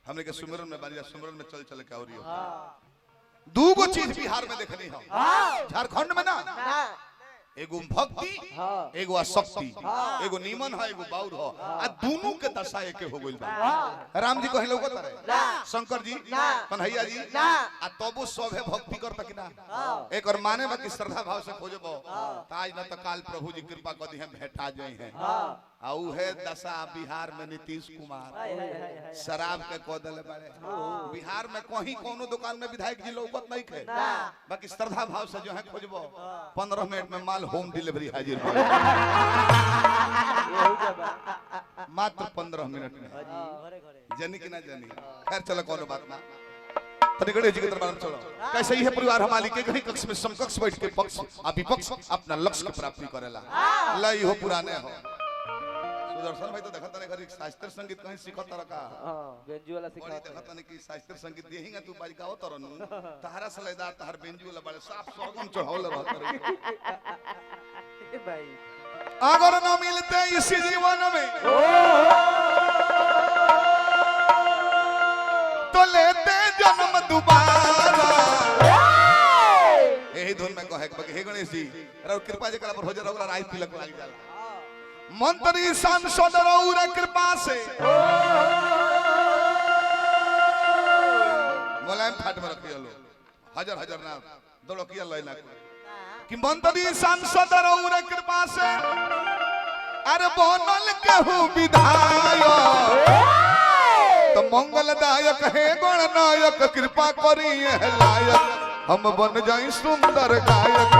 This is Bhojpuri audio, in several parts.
हमने के सुमिरन में बानी सुमिरन में चल चल के और दूगो चीज बिहार में देखनी है, झारखंड में ना एगो भक्ति एगो आसक्ति, एगो नीमन है एगो बाउर हो, आ दोनों के दशा एके हो गइल बा। राम जी कहे लोग शंकर जी कन्हैया जी आ तबो सभे भक्ति करता कि ना एक और माने बा कि श्रद्धा भाव से खोजबो आज न त काल प्रभु जी कृपा कर दी है भेटा जाई है। आ उहे दशा बिहार में नीतीश कुमार शराब के कोदले बारे। बिहार में कहीं कोनो दुकान में विधायक जी लौकत नहीं खे, बाकी श्रद्धा भाव से जो है खोजबो 15 मिनट में माल होम डिलीवरी हाजिर मात्र 15 मिनट में। जानी कि ना जानी, खैर चलो कोनो बात ना, गणेश जी के दरबार में चलो। कैसे ही है परिवार हमारी के कहीं कक्ष में समकक्ष बैठ के पक्ष और विपक्ष अपना लक्ष्य की प्राप्ति करेला। लई हो पुराने हो सुदर्शन भाई तो देखता नहीं शास्त्रीय संगीत कहीं सीखत रखा बेंजू वाला सीखत देखता नहीं कि शास्त्रीय संगीत देहिंगा तू बाज गाओ तरन तहरा सलेदार तहर बेंजू वाला बड़े साफ सरगम चढ़ावल रहत रे भाई। अगर न मिलते इसी जीवन में तो लेते जन्म दोबारा। यही धुन में कहे हे गणेश जी रौ कृपा जे कला पर हो जा रौला राय तिलक लाग जाला मंत्री सांसद रौरा कृपा से मोलायम फाट में रखियो लो हजार हजार ना दौड़किया लैना कि मंत्री सांसद रौरा कृपा से अरे बनल केहू विधायक तो मंगलदायक है गणनायक कृपा करी है लायक हम बन जाई सुंदर गायक।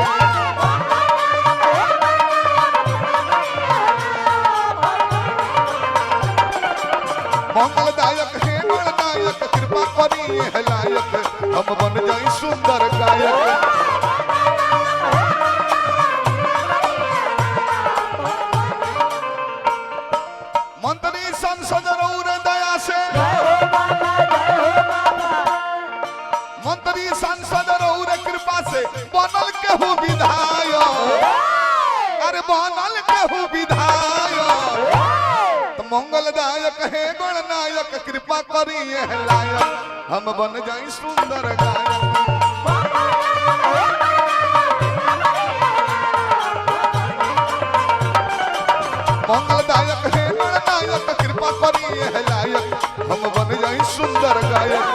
मंगलदायक है गणनायक कृपा करी है लायक हम बन जाई सुंदर गायक। मंत्री संसद रौर दया से मंत्री सांसद रौर कृपा से बनल केहू विधायक अरे बनल केहू विधायक तो मंगलदायक है गणनायक कृपा करी है लायक हम बन जाई सुंदर गायक। मंगलदायक है गणनायक कृपा करी है लायक हम बन जाई सुंदर गायक।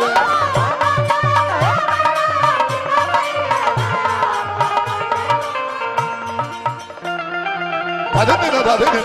राधे राधे राधे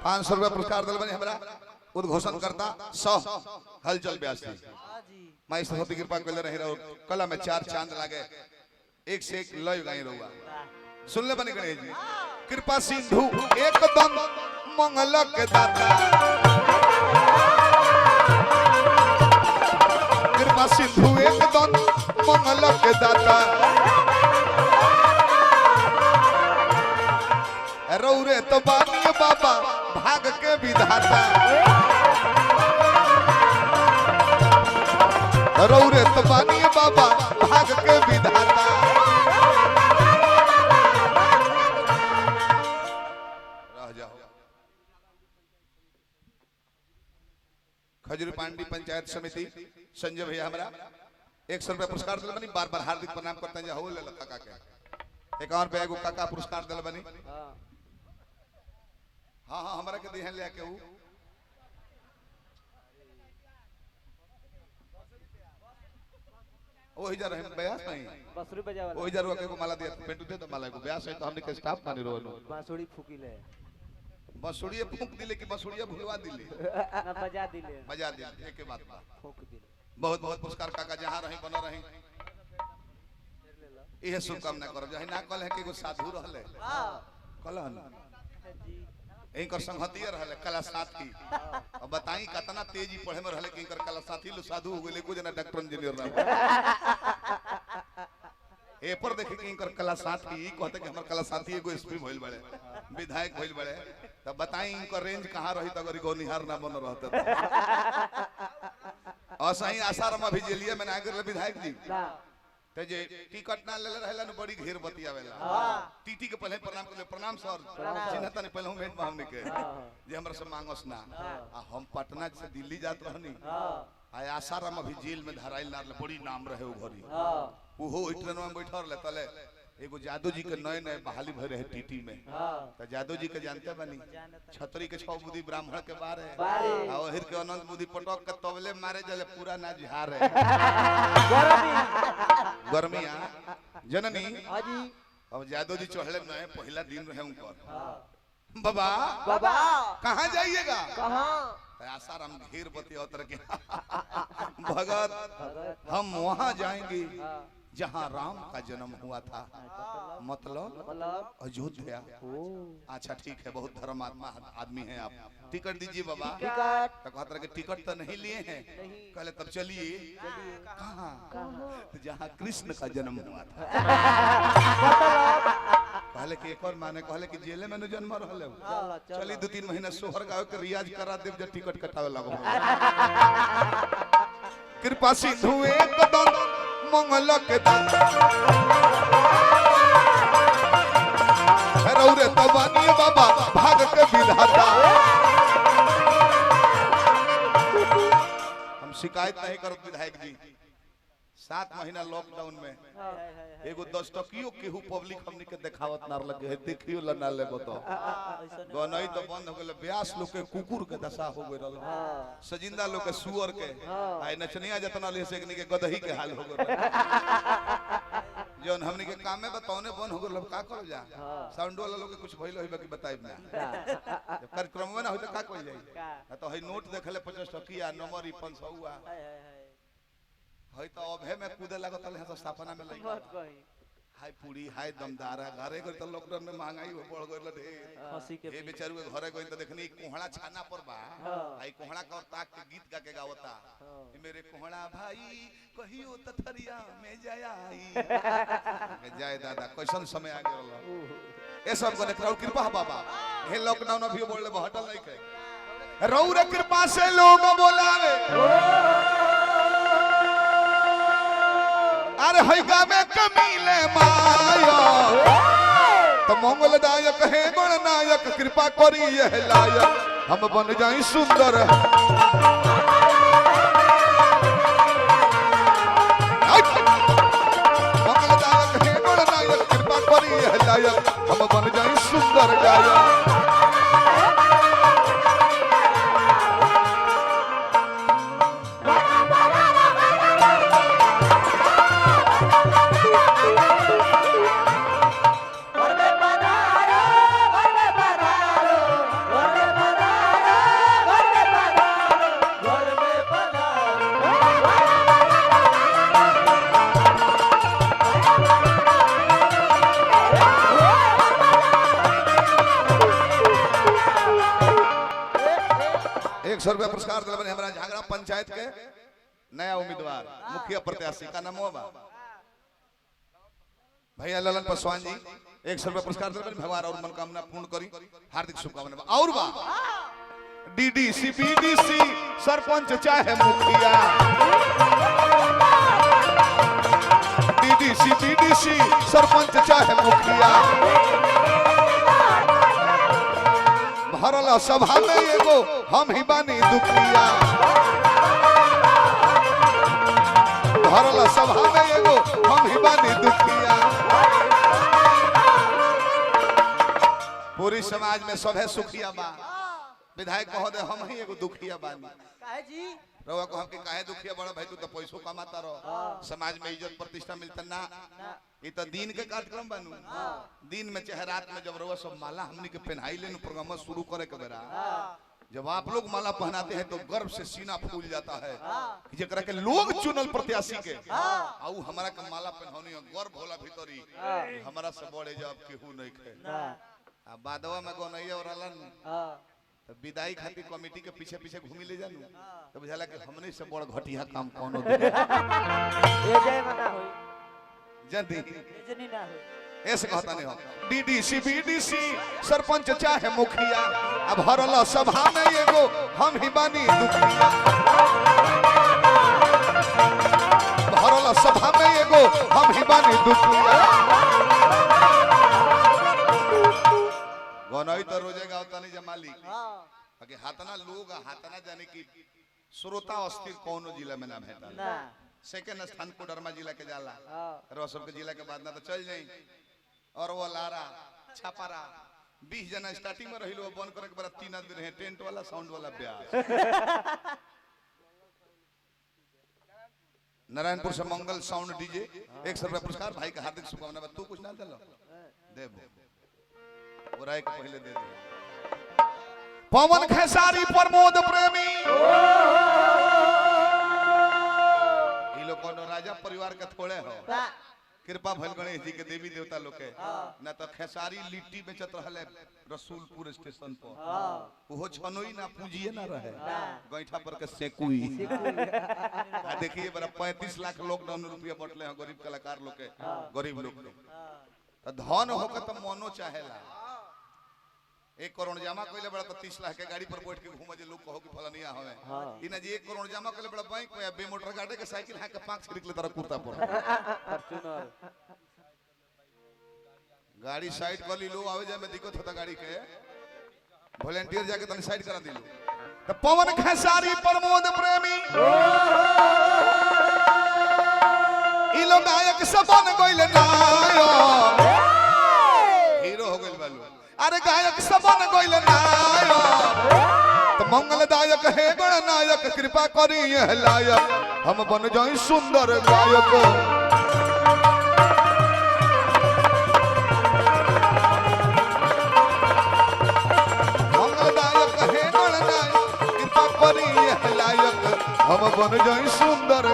₹500 पुरस्कार दल बने हमरा उद्घोषण करता 100 हलचल व्यास जी माई सरस्वती कृपा कर रहे रहो कला में 4 चांद लागे एक से एक लय गाई रहुआ सुन ले बने गणेश जी। कृपा सिंधु एकदम मंगल के दाता कृपा सिंधु एकदम मंगल के दाता रौरे तो बानी बाबा भाग के विधाता रौरे तो बानी बाबा भाग के विधाता। रह जाओ खजूर पांडी पंचायत समिति संजय भैया हमारा ₹100 पुरस्कार दिल बनी बार बार हार्दिक प्रणाम करते हैं हो ले काका के 51 रुपया एगो काका पुरस्कार दिल बनी। हाँ हाँ हमारा के दिहन लेके ऊ ओही जा रहे ब्यास नहीं बांसुरी बजा वाला ओही जा रुआ के को माला दिया पेंटू दे तो माला को ब्यास है तो हमने के स्टाफ मानी रोनो बांसुरी फूकी ले बांसुरी फूक दिले कि बांसुरिया भुलवा दिले ना बजा दिले एक के बात फूक दिले। बहुत बहुत पुरस्कार काका जहां रहे बना रहे ये शुभकामना करो जही ना कल है कि एगो साधु रहले कलन इनकर संगतिया रहले कला साथी अब बताई कितना तेजी पढ़े में रहले कि इनकर कला साथी लो साधु हो गेले कुछ ना डॉक्टर इंजीनियर रह ए पर देखे कि इनकर कला साथी ई कहते कि हमर कला साथी एगो एसपी भइल बड़े विधायक भइल बड़े तब बताई इनकर रेंज कहां रही त अगर गौनिहार ना बन रहते और सही आसाराम अभी जेलिए में ना कर विधायक जी ते जे टिकट ना ले रहला न बड़ी घेर बतियावेला टीटी के पहले प्रणाम सर चिन्हता ने पहले भेंट हमने के जे हमरा से मांगस ना आ हम पटना से दिल्ली जात रहनी आ आसाराम अभी जेल में धराइल ना बड़ी नाम रहे ओ घरी ओहो ट्रेन में बैठल ले तले एगो जादू जी के नए नए बहाली भय रहे टीटी में तो जादू जी के जानते बनी छतरी के 6 बुद्धि ब्राह्मण के बारे आ ओहिर के अनंत बुद्धि पटक के तबले मारे जले पूरा ना झार है गर्मिया जननी हाजी अब जादू जी चढ़ले नए पहला दिन रहे उनकर बाबा बाबा कहां जाइएगा कहां आसाराम घेर बतिया उतर के भगत हम वहां जाएंगे जहां राम का जन्म हुआ था मतलब अयोध्या। अच्छा ठीक है बहुत धर्मात्मा आदमी है आप टिकट दीजिए बाबा टिकट तो कहते कि टिकट तो नहीं लिए हैं कहले तब चलिए कहां जहां कृष्ण का जन्म हुआ था कहले कि एक और माने कहले कि जेल में न जन्म रहले चली 2-3 महीना सोहर गावे के रियाज करा देव जब टिकट कटावे लगो कृपा सिंधु एक दन मंगल के दन रौरे तबानी बाबा भाग के विधाता हम शिकायत नहीं करत विधायक जी 7 महीना लॉकडाउन में एगो 10 टकियो केहू पब्लिक हमनी के देखावत ना लगे देखियो ल ना लेबो तो गनई तो बंद हो गेल ब्यास लोग के कुकुर के दशा हो गेल सजिंदा लोग के सुअर के आ नचनिया जतना ले से के गदही के हाल हो गेल जोन हमनी के काम में बताओने बंद हो गेल का करल जा साउंड वाला लोग के कुछ भइल होई बाकी बताइब ना जब कार्यक्रम में ना होय तो का कइल जाई तो हई नोट देखले 50 टकिया नंबर 500 हुआ हई तो अभे में कूदे लागत है तो स्थापना में लई हाय पूरी हाय दमदार घरे गई तो लॉकडाउन में महंगाई हो बढ़ गइल ढेर हंसी के ए बेचारू के घरे गई तो देखनी कोहड़ा छाना पर बा आई कोहड़ा का ताक के गीत गा के गावता मेरे कोहड़ा भाई कहियो तथरिया में जाई जाय दादा कैसन समय आ गेल ए सब को देखौ कृपा बाबा हे लॉकडाउन अभी बोलले हटल नहीं के रौरे कृपा से लोग बोलावे अरे हैगा में कमीले माया तो मंगलदायक है गणनायक कृपा करी यह लायक हम बन जाई सुंदर मंगलदायक है गणनायक कृपा करी यह लायक हम बन जाई सुंदर गायक ₹100 पुरस्कार दिलबने हमरा झागरा पंचायत के नया उम्मीदवार मुखिया प्रत्याशी का नाम होगा भैया ललन पासवान जी ₹100 पुरस्कार दिलबने भगवान और मनोकामना पूर्ण करी हार्दिक शुभकामना और बा डीडीसी बीडीसी सरपंच चाहे मुखिया डीडीसी बीडीसी सरपंच चाहे मुखिया भरल सभा में एगो हम ही बानी दुखिया भरल सभा में एगो हम ही बानी दुखिया पूरी समाज में सभे सुखिया बा विधायक कहो दे हम ही एगो दुखिया बानी काहे जी रवा को हम के काहे दुखिया बड़ा भाई तू तो पैसों कमाता रहो समाज में इज्जत प्रतिष्ठा मिलता ना ये तो दिन के कार्यक्रम बनू दिन में चाहे रात में जब रवा सब माला हमनी के पहनाई लेनु प्रोग्राम शुरू करे के बेरा जब आप लोग माला पहनाते हैं तो गर्व से सीना फूल जाता है कि जकरा के लोग चुनल प्रत्याशी के आउ हमारा के माला पहनौनी गर्व होला भीतरी हमारा से बड़े जब केहू नहीं खे आ बादवा में गोनैया और अलन तो विदाई खातिर कमेटी के पीछे पीछे घूमी ले जानू तो बुझाला कि हमने से बड़ घटिया काम कोनो दे ये जय मना होई जल्दी इतनी ना होई ऐसे कहता नहीं हो डीडीसी बीडीसी सरपंच चाहे मुखिया अब हरल सभा में एगो हम ही बानी दुखिया हरल सभा में एगो हम ही बानी दुखिया गोनई तो रोजे गावता नहीं जमाली बाकी हातना लोग हातना जाने की श्रोता अस्थिर कोनो जिला में ना भेटा ना सेकंड स्थान कोडरमा जिला के जाला रोसब के जिला के बाद ना तो चल जाई और वो लारा छापारा 20 जना स्टार्टिंग में रहिलो बंद करे के बाद 3 आदमी रहे टेंट वाला साउंड वाला ब्यास नारायणपुर से मंगल साउंड डीजे 100 रुपया पुरस्कार भाई का हार्दिक शुभकामना तू कुछ ना दलो देव बुराई के पहले दे दे पवन खेसारी प्रमोद प्रेमी ई लोग कोनो राजा परिवार के थोड़े हो कृपा भल गणेश जी के देवी देवता लोग के ना तो खेसारी लिट्टी बेचत रहले रसूलपुर स्टेशन पर ओहो छनोई ना पूंजिए ना रहे गैठा पर के सेकुई आ देखिए बड़ा 35 लाख लॉकडाउन रुपया बटले हैं गरीब कलाकार लोग के गरीब लोग के तो धन होके तो मनो चाहेला 1 करोड़ जमा कइले बड़ा तो 30 लाख के गाड़ी पर बैठ के घूमे जे लोग कहो कि फलानिया होवे इना जी 1 करोड़ जमा कइले बड़ा बैंक में बे मोटर गाड़ी के साइकिल हां के 5 खरीद ले तारा कुर्ता पर फॉर्च्यूनर गाड़ी साइड कर ली लो आवे जाए में दिक्कत होता गाड़ी के वॉलंटियर जाके तने साइड करा दिलो तो पवन खेसारी प्रमोद प्रेमी ई लोग गायक सब बन गइल नायक हीरो हो गइल बालू अरे गायक सब बन गइल नायक तो मंगलदायक है गणनायक कृपा करी यह लायक हम बन जाई सुंदर गायक मंगलदायक है गणनायक कृपा करी यह लायक हम बन जाई सुंदर